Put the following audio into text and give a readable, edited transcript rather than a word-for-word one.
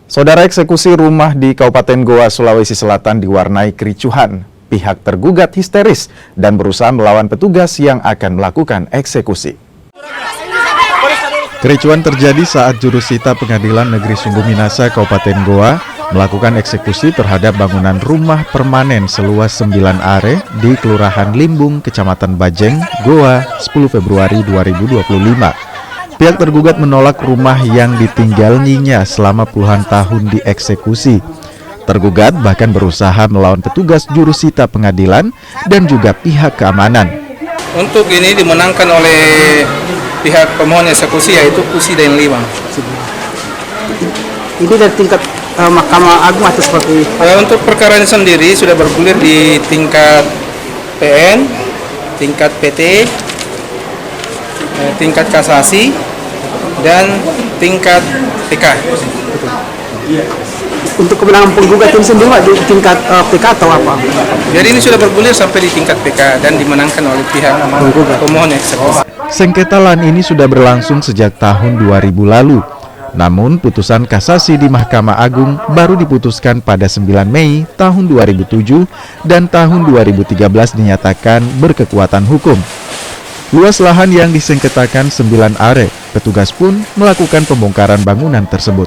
Saudara, eksekusi rumah di Kabupaten Goa, Sulawesi Selatan diwarnai kericuhan. Pihak tergugat histeris dan berusaha melawan petugas yang akan melakukan eksekusi. Kericuhan terjadi saat jurusita Pengadilan Negeri Sungguh Minasa, Kabupaten Goa melakukan eksekusi terhadap bangunan rumah permanen seluas 9 are di Kelurahan Limbung, Kecamatan Bajeng, Goa, 10 Februari 2025. Pihak tergugat menolak rumah yang ditinggalnya selama puluhan tahun dieksekusi. Tergugat bahkan berusaha melawan petugas jurusita pengadilan dan juga pihak keamanan. Untuk ini dimenangkan oleh pihak pemohon eksekusi, yaitu Kusi dan Lima. Ini dari tingkat Mahkamah Agung atau seperti Untuk perkara ini sendiri sudah bergulir di tingkat PN, tingkat PT, tingkat kasasi, dan tingkat PK. untuk kemenangan penggugat ini sendiri Pak, di tingkat PK atau apa? Jadi ini sudah bergulir sampai di tingkat PK dan dimenangkan oleh pihak pemohon eksekusi. Sengketa lahan ini sudah berlangsung sejak tahun 2000 lalu. Namun putusan kasasi di Mahkamah Agung baru diputuskan pada 9 Mei tahun 2007 dan tahun 2013 dinyatakan berkekuatan hukum. Luas lahan yang disengketakan 9 are, petugas pun melakukan pembongkaran bangunan tersebut.